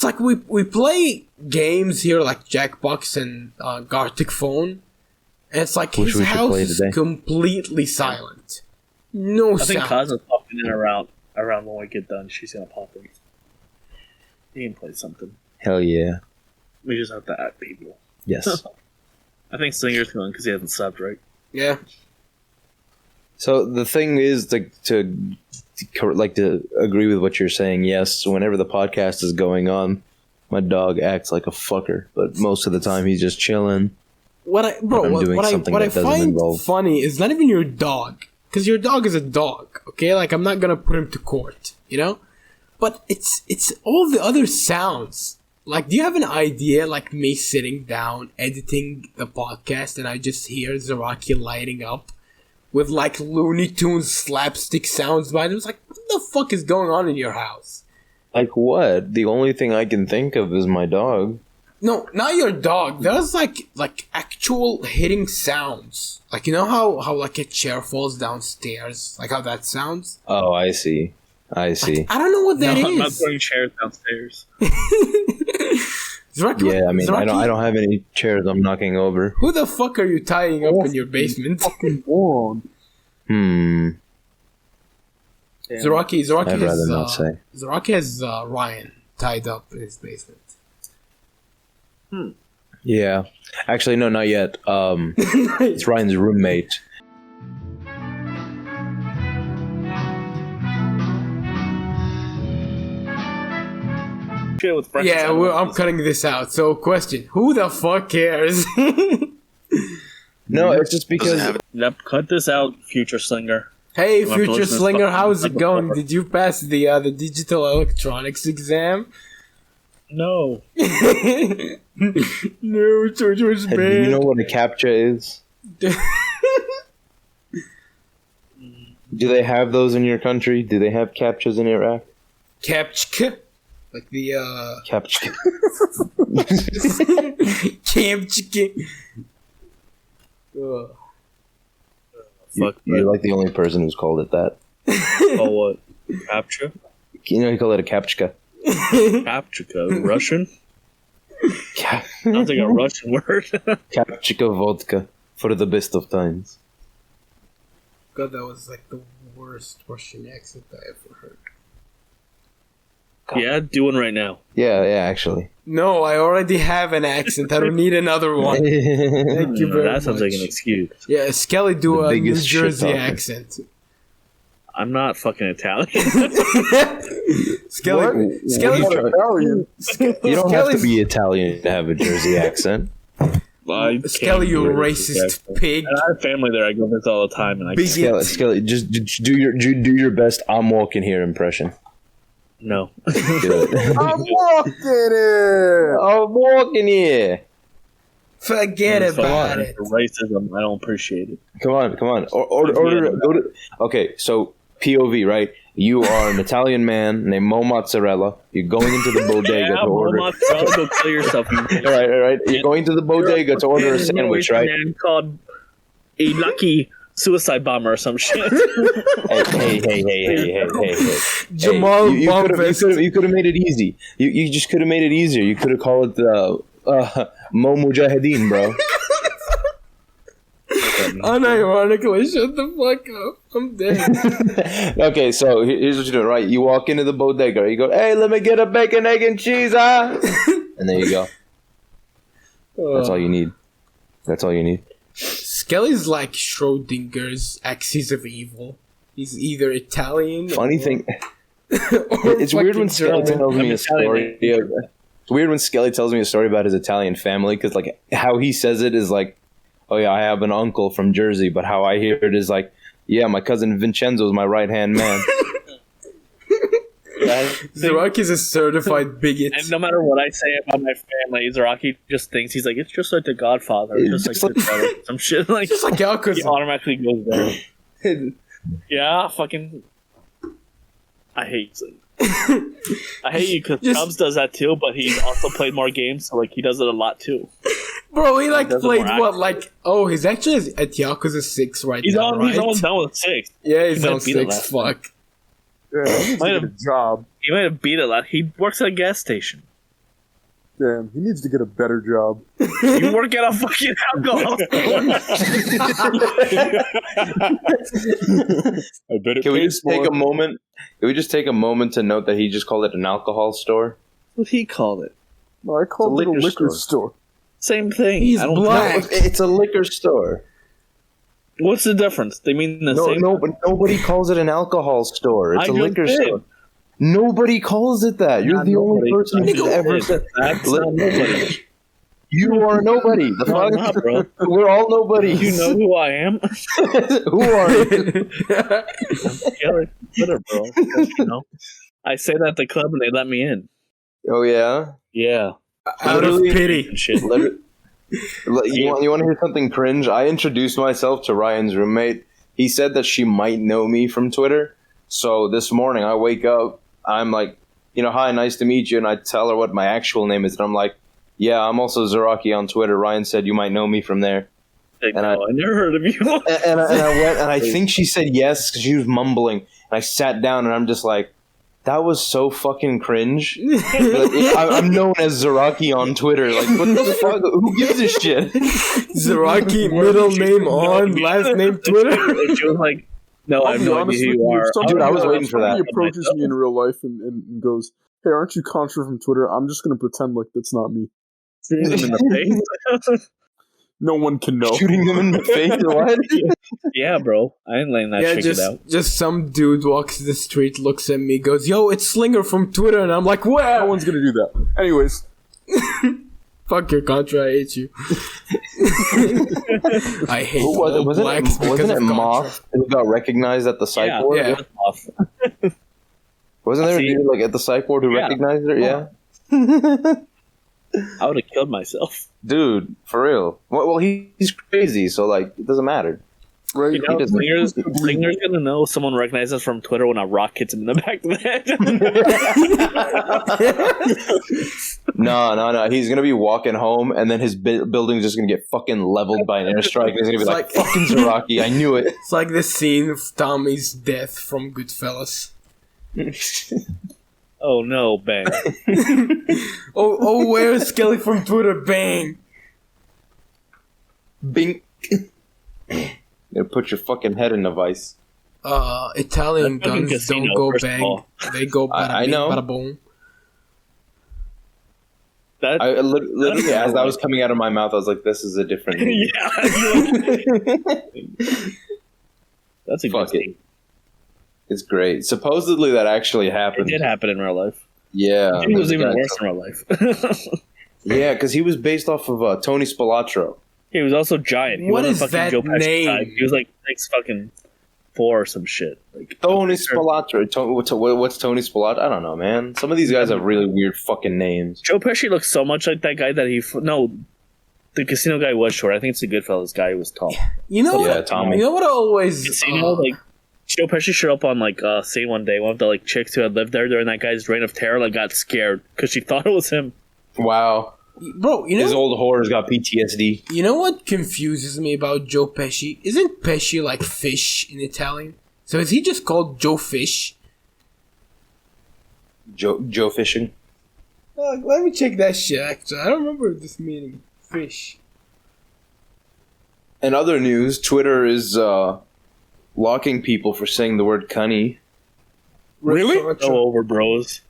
like we play games here like Jackbox and Gartic Phone, and it's like Wish his we could house play is today. completely silent. No I think sound. Kaza's popping in around when we get done. She's gonna pop in. You can play something. Hell yeah. We just have to add people. Yes. I think Slinger's going because he hasn't subbed, right? Yeah. So the thing is to agree with what you're saying. Yes, whenever the podcast is going on, my dog acts like a fucker, but most of the time he's just chilling. What I I'm doing something what I that doesn't find involve- funny is not even your dog. because your dog is a dog, okay? Like, I'm not gonna put him to court, you know? But it's all the other sounds. Like, do you have an idea, like, me sitting down, editing the podcast, and I just hear Zaraki lighting up with, like, Looney Tunes slapstick sounds behind him? It's like, what the fuck is going on in your house? Like what? The only thing I can think of is my dog. No, not your dog. There's, like actual hitting sounds. Like, you know how like, a chair falls downstairs? Like, how that sounds? Oh, I see. I see. I don't know what that is. I'm not throwing chairs downstairs. Zaraki, Yeah, I mean, Zaraki, I don't have any chairs I'm knocking over. Who the fuck are you tying up in your basement? Fucking on. Zaraki I'd has rather not say. Zaraki has Ryan tied up in his basement. Yeah. Actually, no, not yet. It's Ryan's roommate. Shit with breakfast. Yeah, I'm cutting this out. So, question: who the fuck cares? No, it's just Doesn't because have Yep, cut this out, future slinger. Hey, You have to future listen to slinger, fucking how's it going? motherfucker. Did you pass the digital electronics exam? No. No, George was Hey, bad. do you know what a CAPTCHA is? Do they have those in your country? Do they have CAPTCHAs in Iraq? Captcha, like the CAPTCHA. Captcha. Fuck. You're like the only person who's called it that. Oh, what? Capture? You know, you call it a CAPTCHA. Capture? Russian? Sounds like a Russian word. CAPTCHA vodka for the best of times. God, that was like the worst Russian accent I ever heard. Yeah, do one right now. Yeah, actually. No, I already have an accent. I don't need another one. Thank you very much. That sounds like an excuse. Yeah, Skelly do The a New biggest shit Jersey talker. accent. I'm not fucking Italian. Skelly, What? Skelly, What Italian? You don't have to Skelly's- be Italian to have a Jersey accent. I can't Skelly, you do it. racist pig. And I have family there. I go visit all the time, and I Bigot. can't. Skelly, just do your best I'm walking here impression. No. Do it. I'm walking it. I'm walking here. Forget It's about fine. it. For racism, I don't appreciate it. Come on. Order. Go to. Okay, so POV, right? You are an Italian man named Mo Mozzarella. You're going into the bodega Yeah, to order. mozzarella, go kill yourself. You All right. You're going to the bodega to order a sandwich, right? Man called a lucky suicide bomber or some shit. Hey. Jamal Hey, Bombfest. you could have made it easy. You just could have made it easier. You could have called it Mo Mujahideen, bro. Unironically, shut the fuck up. I'm dead. Okay, so here's what you're doing, right? You walk into the bodega. You go, hey, let me get a bacon, egg, and cheese, and there you go. That's all you need. That's all you need. Skelly's like Schrodinger's axis of evil. He's either Italian Funny or, thing, or it's weird when fucking Skelly German. tells me I'm a Italian. story. Yeah, it's weird when Skelly tells me a story about his Italian family because, like, how he says it is like, "Oh yeah, I have an uncle from Jersey," but how I hear it is like, "Yeah, my cousin Vincenzo is my right hand man." Zaraki's a certified bigot. And no matter what I say about my family, Zaraki just thinks he's like, it's just like The Godfather. It's just like, Just Good Brother. Some shit like Just like he Yakuza. automatically goes there. Yeah, fucking. I hate you. I hate you because Just- Chubbs does that too, but he's also played more games, so like he does it a lot too. Bro, he like doesn't played work. what? Like, oh, he's actually at Yakuza 6 right He's now, on. right? He's almost done with 6. Yeah, he's He might on have beat it 6. last Fuck. Yeah, he needs to Might get a have- job. He might have beat it last. He works at a gas station. Damn, he needs to get a better job. You work at a fucking alcohol I bet it Can we pays just take more. a moment? Can we just take a moment to note that he just called it an alcohol store? What he called it? No, I called It's it a a liquor liquor store. store. Same thing. He's I don't black. It's a liquor store. What's the difference? They mean the same. But nobody calls it an alcohol store. It's I a just liquor did. store. Nobody calls it that. You're Not the only nobody. person who's Nobody ever did. said. That's not nobody. You are nobody. The No, I'm fuck? not, bro. We're all nobody. You know who I am? Who are you? Killer Twitter, bro. You know, I say that at the club and they let me in. Oh yeah. Yeah. Out of Literally- pity. And shit. You want to hear something cringe? I introduced myself to Ryan's roommate. He said that she might know me from Twitter. So this morning I wake up, I'm like, hi, nice to meet you, and I tell her what my actual name is, and I'm like, yeah, I'm also Zaraki on Twitter. Ryan said you might know me from there. Like, And no, I never heard of you. And I went, and I think she said yes because she was mumbling. And I sat down, and I'm just like, that was so fucking cringe. I'm known as Zaraki on Twitter. Like, what the fuck? Who gives a shit? Zaraki, middle name on, last name Twitter. She was like, no, I I'll have be no honest idea who with you you, are. if somebody- Dude, I was waiting for that. If somebody approaches me in real life and goes, "Hey, aren't you Contra from Twitter?" I'm just gonna pretend like that's not me. Shooting them in the face. No one can know. Shooting them in the face? What? Yeah, bro. I ain't letting that Yeah, shit get out. just some dude walks the street, looks at me, goes, "Yo, it's Slinger from Twitter," and I'm like, No "Well, one's gonna do that. Anyways, fuck your Contra, I hate you." I hate Who was it? all blacks because Wasn't of it Contra. Moth who got recognized at the psych ward? Yeah. Off. Wasn't there a See- dude like at the psych ward who Yeah. recognized her? Yeah. I would have killed myself. Dude, for real. Well, he's crazy, so like it doesn't matter. right? You know, doesn't- Slinger's gonna know someone recognizes us from Twitter when a rock hits him in the back of the head. No. He's gonna be walking home, and then his building's just gonna get fucking leveled by an airstrike. And he's gonna be It's like, like- "Fucking Zaraki, I knew it." It's like the scene of Tommy's death from Goodfellas. Oh no, bang. Oh, where's Skelly from Twitter? Bang! Bink. Gonna put your fucking head in a vice. Italian That's fucking guns don't casino, go first of bang. all. They go bada I bing, know. bada boom. That I literally, as that was coming out of my mouth, I was like, "This is a different." movie. That's a good Fuck it. thing. It's great. Supposedly, that actually It happened. did happen in real life. Yeah, It was even Yeah, worse in real life. Yeah, because he was based off of Tony Spilatro. He was also giant. He What wasn't is fucking that Joe Pesci name? type. He was like 6'4" or some shit. Like Tony Spilatro. What's Tony Spilatro? I don't know, man. Some of these guys have really weird fucking names. Joe Pesci looks so much like that guy that the casino guy was short. I think it's the Goodfellas guy who was tall. You know Yeah, what? Tommy. You know what I always Casino, like Joe Pesci showed up on like scene one day. One of the like chicks who had lived there during that guy's reign of terror like got scared because she thought it was him. Wow, bro. his old whore's got PTSD. You know what confuses me about Joe Pesci? Isn't Pesci like fish in Italian? So is he just called Joe Fish? Joe fishing. Let me check that shit. Actually, I don't remember this meaning. Fish. In other news, Twitter is locking people for saying the word "cunny." Really? Go over, bros.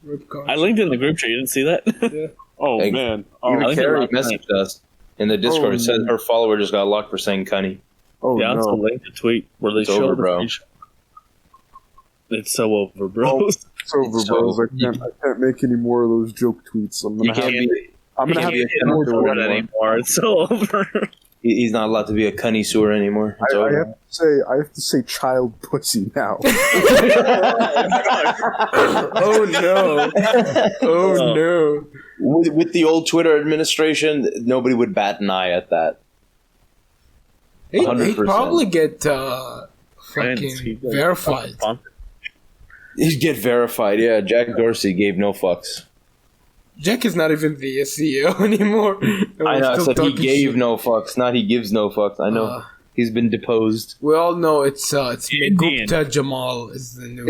I linked it in the group chat. You didn't see that? Yeah. Oh Hey, man. I Even think Carrie it last messaged us in the Discord. Oh, It said no. her follower just got locked for saying "cunny." Oh Yeah, that's a no. link to tweet where they It's show over, the bro. page. It's so over, bros. It's over, So- bros. I can't make any more of those joke tweets. I'm You gonna have can't be. I'm You gonna have can't to be more over to that it. anymore. It's so over. He's not allowed to be a cunny sewer anymore. It's I over. have to say child pussy now. Oh no! Oh no! With the old Twitter administration, nobody would bat an eye at that. He'd 100%. probably get Man, fucking verified. He'd get verified. Yeah, Jack Dorsey gave no fucks. Jack is not even the CEO anymore. I know. Still Except he talking gave shit. no fucks. Not he gives no fucks. I know. He's been deposed. We all know it's Indian. Gupta Jamal is the new.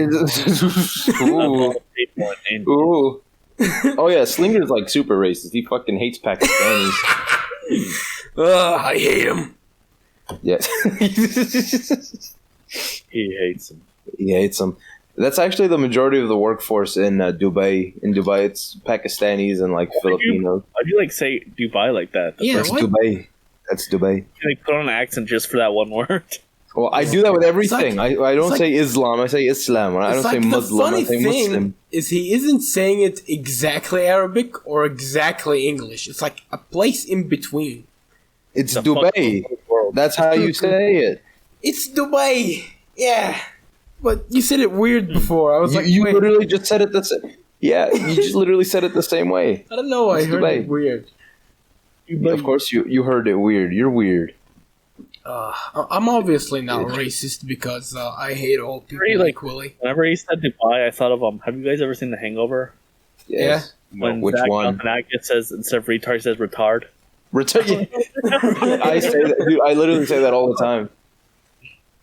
Ooh. Ooh. Oh yeah, Slinger's like super racist. He fucking hates Pakistanis. I hate him. Yes. He hates him. He hates them. That's actually the majority of the workforce in Dubai. In Dubai, it's Pakistanis and like Filipinos. Why'd you like say Dubai like that? Yeah, That's what? Dubai. That's Dubai. You like put on an accent just for that one word. Well, I do that with everything. Like- I don't like- say Islam. I say Islam. I don't say Muslim. I say Muslim. Is he isn't saying it exactly Arabic or exactly English. It's like a place in between. It's The Dubai. fucking world. That's how you say it. It's Dubai. Yeah. But you said it weird before. I was like, You wait. literally just said it the same. Yeah, you just literally said it the same way. I don't know. I It's heard Dubai. it weird. Of course, you heard it weird. You're weird. I'm obviously not racist because I hate all people Really? equally. Whenever he said Dubai, I thought of have you guys ever seen The Hangover? Yes. When Which Zach one? Galifianakis says instead of retard, he says retard. I say that, dude. I literally say that all the time.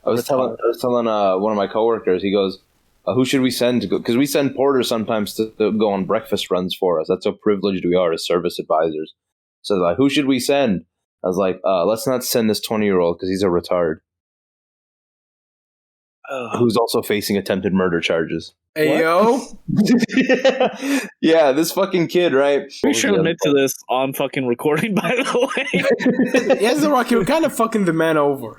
I was telling one of my coworkers. He goes, "Who should we send to go?" Because we send porters sometimes to go on breakfast runs for us. That's how privileged we are as service advisors. So they're like, who should we send? I was like, let's not send this 20-year-old because he's a retard who's also facing attempted murder charges. Hey, yo. Yeah, this fucking kid, right? We should admit to this on fucking recording, by the way. Yeah, Zaraki, you're kind of fucking the man over.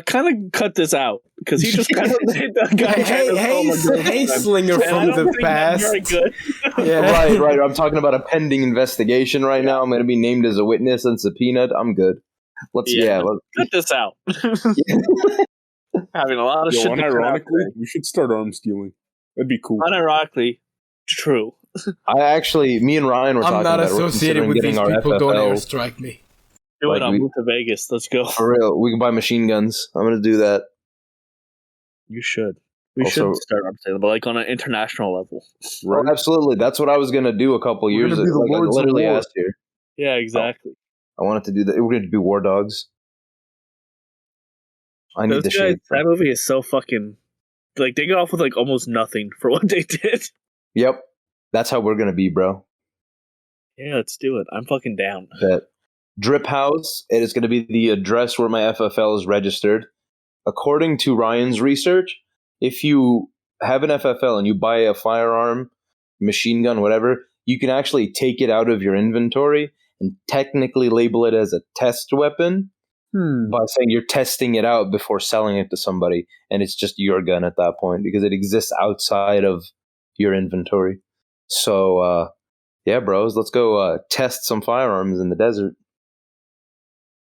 Kind of cut this out because he just kind of made that guy. Hey, slinger from the past. Very good. Yeah. Right. I'm talking about a pending investigation right now. I'm going to be named as a witness and subpoenaed. I'm good. Let's cut this out. Having a lot of shit. Unironically, we should start arms dealing. That'd be cool. Unironically, true. me and Ryan were talking I'm not about associated with these people. Don't airstrike me. Do Like it. I'll move to Vegas. Let's go. For real, we can buy machine guns. I'm going to do that. You should. We Also- should start arms dealing, but like on an international level. Oh, absolutely. That's what I was going to do a couple We're years gonna be ago. the Like, I Lords of literally War. asked here. Yeah, exactly. I wanted to do that. We're going to be war dogs. I need Those the guys, shape. that movie is so fucking like they got off with like almost nothing for what they did. Yep. That's how we're going to be, bro. Yeah, let's do it. I'm fucking down. That Drip House, it is going to be the address where my FFL is registered. According to Ryan's research, if you have an FFL and you buy a firearm, machine gun, whatever, you can actually take it out of your inventory and technically label it as a test weapon by saying you're testing it out before selling it to somebody, and it's just your gun at that point because it exists outside of your inventory. So, yeah, bros, let's go test some firearms in the desert.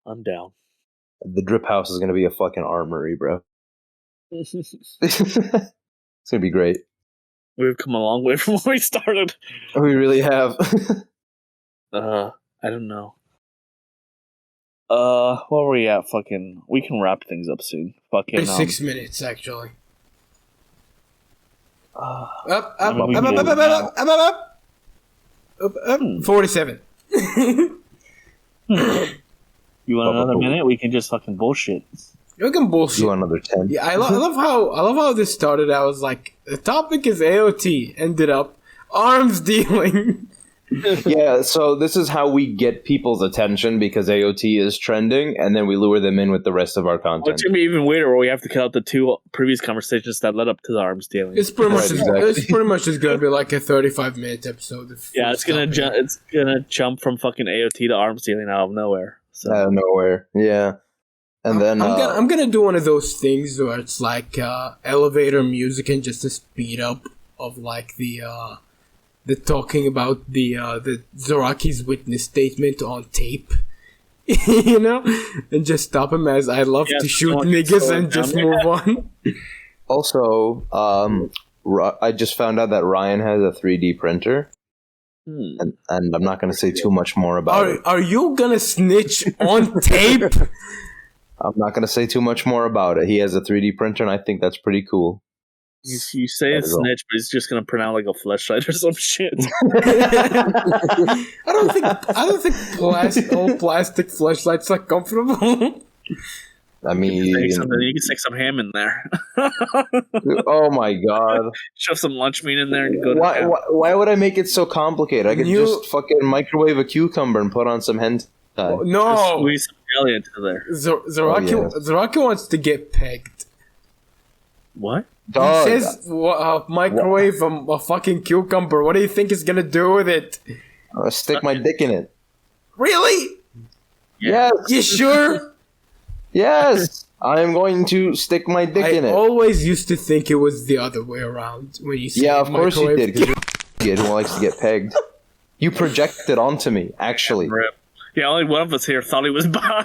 I'm down. The Drip House is going to be a fucking armory, bro. It's going to be great. We've come a long way from where we started. We really have. I don't know. Where were we at? Fucking, we can wrap things up soon. Fucking, 6 minutes, actually. Up. I mean, we can do it now. 47. You want another minute? We can just fucking bullshit. You can bullshit. You want another 10? Yeah, I love how this started. I was like, the topic is AOT. Ended up arms dealing. Yeah, so this is how we get people's attention because AOT is trending, and then we lure them in with the rest of our Well, content. it's gonna be even weirder where we have to cut out the two previous conversations that led up to the arms dealing. It's pretty much Right, exactly. it's pretty much just gonna be like a 35-minute episode. Yeah, it's gonna jump from fucking AOT to arms dealing out of nowhere. So Out of nowhere. Yeah. And then I'm gonna do one of those things where it's like elevator music and just a speed up of like the talking about the Zaraki's witness statement on tape, you know, and just stop him as I love to shoot niggas and just move on. also, I just found out that Ryan has a 3D printer. And I'm not going to say too much more about it. Are you gonna snitch on tape? I'm not going to say too much more about it. He has a 3D printer, and I think that's pretty cool. you say a snitch, but he's just gonna print out like a fleshlight or some shit. I don't think all plastic flashlights are comfortable. I mean, You can stick some ham in there. oh my god. Shove some lunch meat in there and go to Why would I make it so complicated? I could just fucking microwave a cucumber and put on some hentai. No, squeeze some jelly into there. Zaraki wants to get pegged. What? Dog. He says microwave a fucking cucumber. What do you think he's gonna do with it? I'll stick my dick in it. Really? Yes. You sure? Yes. I am going to stick my dick in I it. always used to think it was the other way around when you said Yeah, of course you microwave. did, because you're a kid who likes to get pegged. You projected onto me, actually. Rip. Yeah, only one of us here thought he was bi.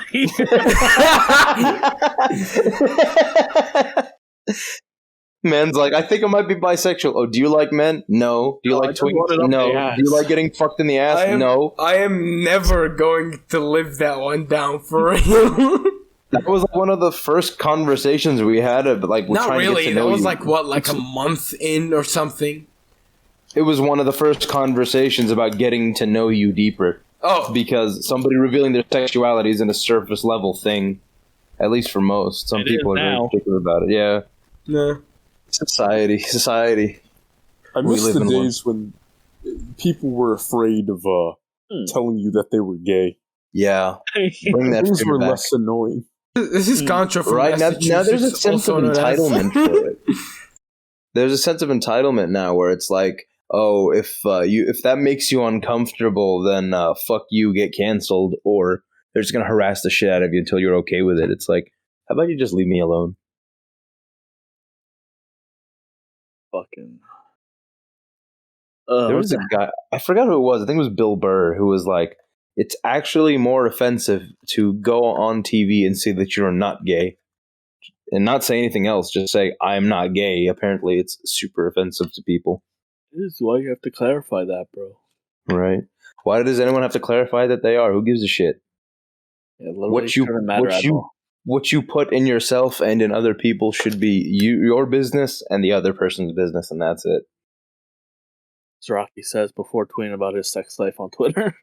Man's like, I think I might be bisexual. Oh, do you like men? No. Do you No, I like just wanted twinks? up No. the ass. Do you like getting fucked in the ass? No. I am never going to live that one down for real. That was like one of the first conversations we had. We're Not trying to really. get to That know was you. like a month in or something. It was one of the first conversations about getting to know you deeper. Oh, Because somebody revealing their sexuality isn't a surface level thing. At least for most. Some It people is are very now. particular about it. Yeah. no. Society. I We miss live the in one. days when people were afraid of telling you that they were gay. Yeah. Bring that Things fear were back. less annoying. This is Contra from Right now there's a Massachusetts, sense of also known as- entitlement for it. There's a sense of entitlement now where it's like, oh, if that makes you uncomfortable, then fuck you, get canceled, or they're just gonna harass the shit out of you until you're okay with it. It's like, how about you just leave me alone? Fucking. There was a guy, I forgot who it was. I think it was Bill Burr, who was like, it's actually more offensive to go on TV and say that you're not gay and not say anything else. Just say, I'm not gay. Apparently, it's super offensive to people. This is why you have to clarify that, bro. Right. Why does anyone have to clarify that they are? Who gives a shit? Yeah, literally What you doesn't matter at all. what you put in yourself and in other people should be your business and the other person's business, and that's it. Zaraki says before tweeting about his sex life on Twitter.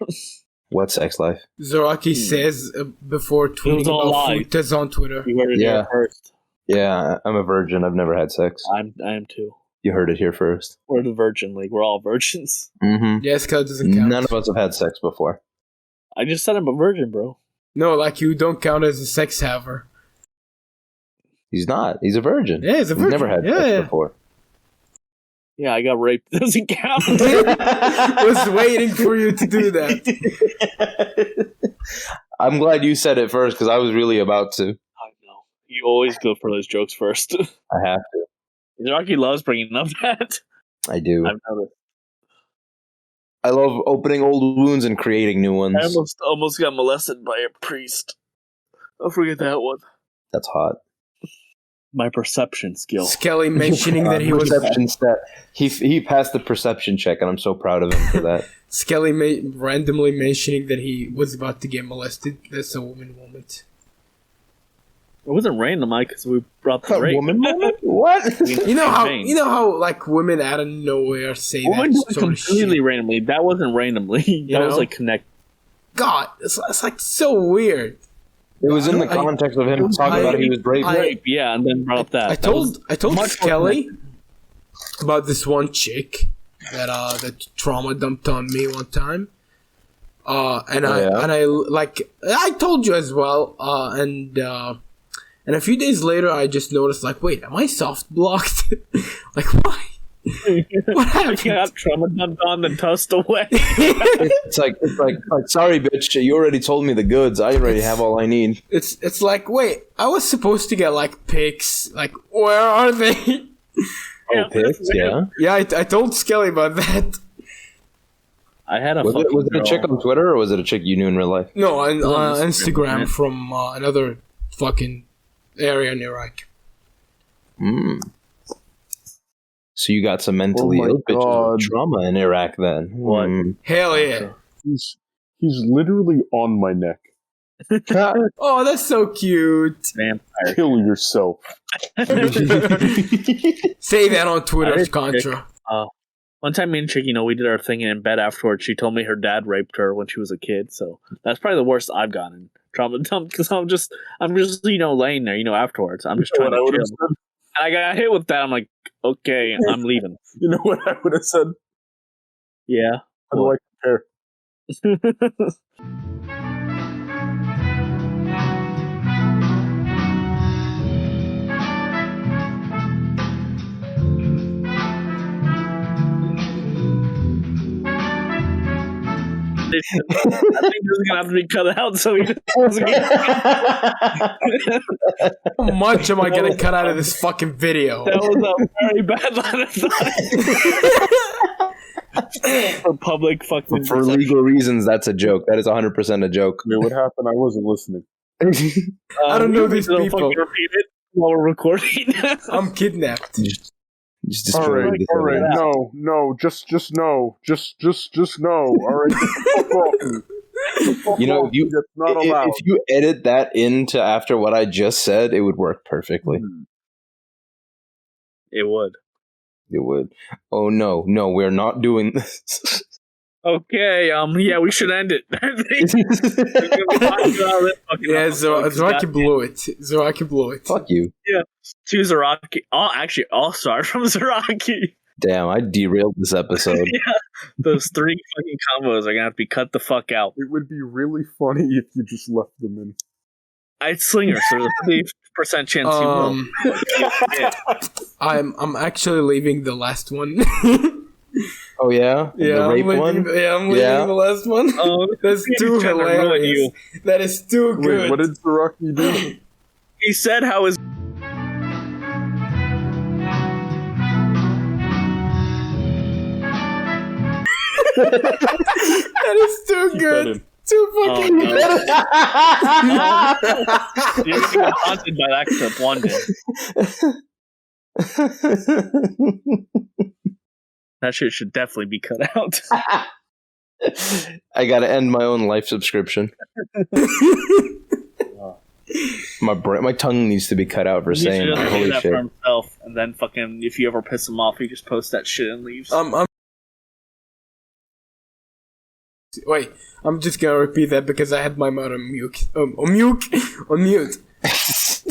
What sex life? Zaraki says before tweeting all about lies. frutas on Twitter. You heard it Yeah. here first. Yeah, I'm a virgin. I've never had sex. I am too. You heard it here first. We're the Virgin League. We're all virgins. Mm-hmm. Yes, because it doesn't count. None of us have had sex before. I just said I'm a virgin, bro. No, like you don't count as a sex haver. He's not. He's a virgin. Yeah, he's a virgin. Never had Yeah, sex yeah. before. Yeah, I got raped. Doesn't count. Was waiting for you to do that. I'm glad you said it first because I was really about to. I know. You always go for those jokes first. I have to. Zaraki loves bringing up that. I do. I've noticed. I love opening old wounds and creating new ones. I almost got molested by a priest. I'll forget that one. That's hot. My perception skill. Skelly mentioning that he was Perception stat. He passed the perception check, and I'm so proud of him for that. Skelly randomly mentioning that he was about to get molested. That's a woman moment. It wasn't random, Mike, because we brought the rape. Woman moment? What? You know how like women out of nowhere say Women that do it sort of completely shit. randomly. That wasn't randomly. That was know? like connect. God, it's like so weird. It was in the I- context of him talking about he was raped. Rape, yeah, and then brought up that. I That told was much Skelly about this one chick that trauma dumped on me one time. And I told you as well. And a few days later, I just noticed like, wait, am I soft blocked? Like, why? What happened? You got trauma dumped on and tossed away. It's like, sorry, bitch, you already told me the goods. I already have all I need. It's like, wait, I was supposed to get like pics. Like, where are they? Oh, pics, yeah. Yeah, I told Skelly about that. I had a Was it a chick on Twitter or was it a chick you knew in real life? No, on Instagram, Instagram from another fucking area in Iraq. So you got some mentally Oh my ill bitches God. with trauma in Iraq then. What? Hell yeah. He's literally on my neck. Oh, that's so cute. vampire. Kill yourself. Say that on Twitter, I did Contra. One time, me and Chick, we did our thing, and in bed afterwards, she told me her dad raped her when she was a kid. So that's probably the worst I've gotten. Trauma dumped because I'm just laying there, afterwards. I'm just trying What I to would chill. have said? And I got hit with that. I'm like, okay, I'm leaving. You know what I would have said? Yeah. How do I compare? think this is gonna have to be cut out so he doesn't get How much am I gonna cut out of this fucking video? That was a very bad line of thought. For public fucking For legal reasons, that's a joke. That is 100% a joke. Wait, what happened? I wasn't listening. I don't know these don't people. fucking repeat it while we're recording. I'm kidnapped. Just All destroyed right, this all right, evidence. no, just no, just no. All right, get the fuck off me. Get the fuck You know, off me. That's not allowed. If you edit that into after what I just said, it would work perfectly. It would. It would. Oh no, we're not doing this. Okay, yeah, we should end it. Yeah, Zaraki blew it. Zaraki blew it. Fuck you. To Zaraki. I'll start from Zaraki. Damn, I derailed this episode. Yeah, those 3 fucking combos are gonna have to be cut the fuck out. It would be really funny if you just left them in. I'd slinger, so there's a 30% chance you will. Yeah. I'm actually leaving the last one. Oh yeah? Yeah, The rape I'm leaving, one? Yeah, I'm leaving Yeah. the last one. Oh, That's too he's trying to ruin hilarious. you. That is too Wait, good. what did Zaraki do? He said how his That is too good. Too fucking no. good. You're gonna get haunted by that clip one day. That shit should definitely be cut out. I gotta end my own life subscription. My tongue needs to be cut out for He should saying just do holy that shit. for himself, and then fucking if you ever piss him off, he just posts that shit and leaves. Wait, I'm just gonna repeat that because I had my mouth on mute. On mute. I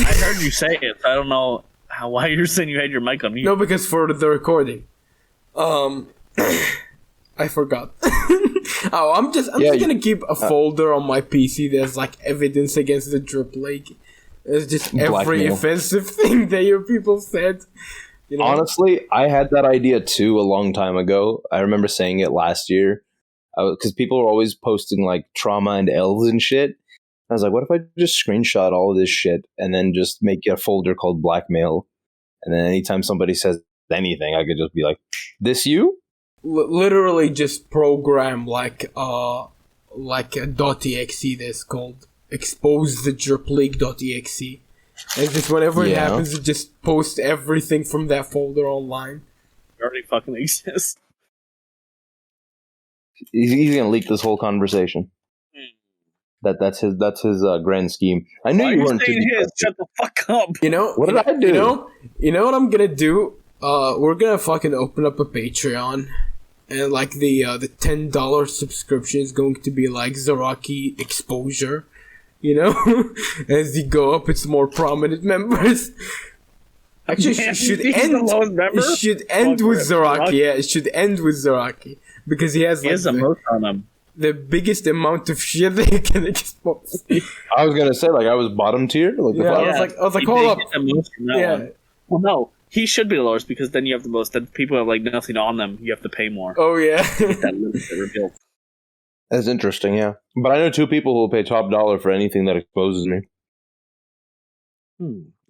heard you say it. So I don't know why you're saying you had your mic on mute. No, because for the recording. I forgot. I'm just gonna keep a folder on my PC that's like evidence against the drip league. It's just every Blackmail. offensive thing that your people said. You know? Honestly, I had that idea too a long time ago. I remember saying it last year. Because people were always posting like trauma and elves and shit. I was like, what if I just screenshot all of this shit and then just make a folder called blackmail? And then anytime somebody says anything, I could just be like, this you? Literally just program like a .exe that's called expose the drip league.exe. And just whenever it happens, you just post everything from that folder online. It already fucking exists. He's gonna leak this whole conversation. That's his grand scheme. I knew Why you are weren't. saying his? Shut the fuck up. You know What did I do? You know what I'm gonna do? We're gonna fucking open up a Patreon, and like the $10 subscription is going to be like Zaraki exposure. You know, as you go up, it's more prominent members. Actually, Man, it should he's end. the lowest member? It should end Fuck with rip. Zaraki. Yeah, it should end with Zaraki because he has He like has the most on him. the biggest amount of shit that you can expose. I was gonna say like I was bottom tier. Like the Yeah. fuck? I was like, He hold did up. get the most from that Yeah. one. Well, no, he should be the lowest because then you have the most. Then people have like nothing on them. You have to pay more. Oh yeah. That limit that revealed. That's interesting. Yeah, but I know 2 people who will pay top dollar for anything that exposes me.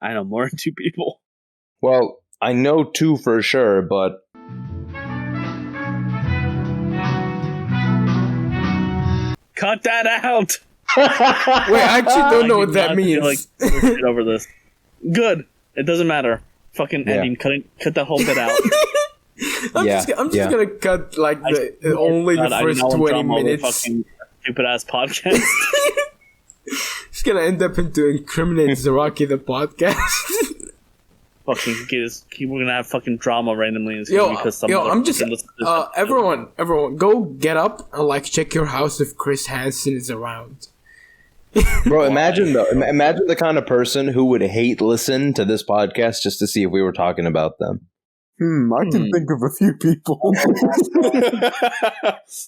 I know more than 2 people. Well, I know 2 for sure, but Cut that out. Wait, I actually don't know what that I means. feel like shit over this. Good. It doesn't matter. Fucking Yeah. ending. Cut that whole bit out. I'm Yeah, just yeah. gonna cut like only the first 20 minutes. Fucking stupid ass podcast. It's gonna end up into incriminate Zaraki the podcast. Fucking we're gonna have fucking drama randomly in this Yo, because some I'm just fucking listen to this everyone, go get up and like check your house if Chris Hansen is around. bro, imagine the kind of person who would hate listen to this podcast just to see if we were talking about them. I can think of a few people.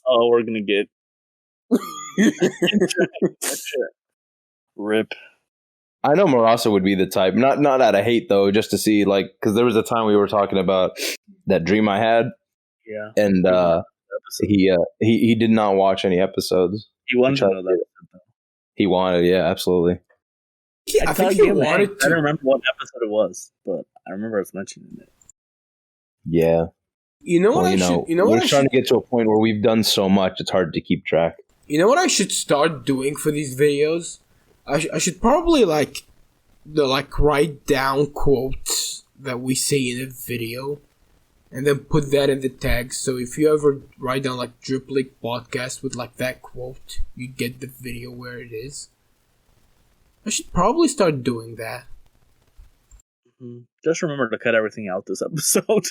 Oh, we're gonna get rip. I know Marasa would be the type, not out of hate though, just to see like because there was a time we were talking about that dream I had, Yeah. and He did not watch any episodes. He wanted to Which I know that. He wanted, yeah, absolutely. I think he wanted I don't to. remember what episode it was, but I remember us mentioning it. Yeah. You know what Well, I you know, should. You know what we're I trying should. to get to a point where we've done so much, it's hard to keep track. You know what I should start doing for these videos? I should probably write down quotes that we say in a video, and then put that in the tags. So if you ever write down like Drip League podcast with like that quote, you get the video where it is. I should probably start doing that. Just remember to cut everything out this episode.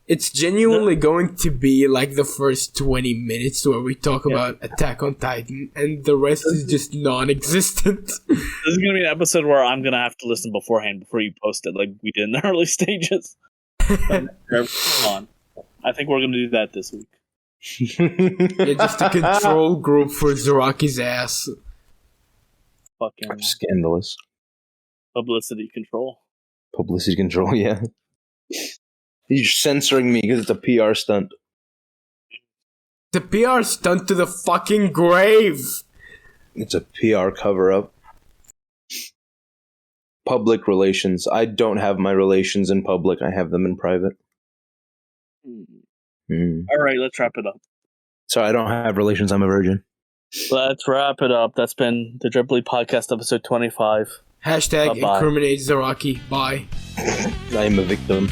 It's genuinely going to be like the first 20 minutes where we talk about Attack on Titan, and the rest is just non-existent. This is going to be an episode where I'm going to have to listen beforehand before you post it, like we did in the early stages. Come on. I think we're going to do that this week. Yeah, just a control group for Zaraki's ass. Fucking Scandalous. publicity control. Publicity control, yeah. He's censoring me because it's a PR stunt. The PR stunt to the fucking grave. It's a PR cover-up. Public relations. I don't have my relations in public. I have them in private. All right, let's wrap it up. So I don't have relations. I'm a virgin. Let's wrap it up. That's been the Drip League Podcast, episode 25. Hashtag Bye-bye. incriminate Zaraki. Bye. I am a victim.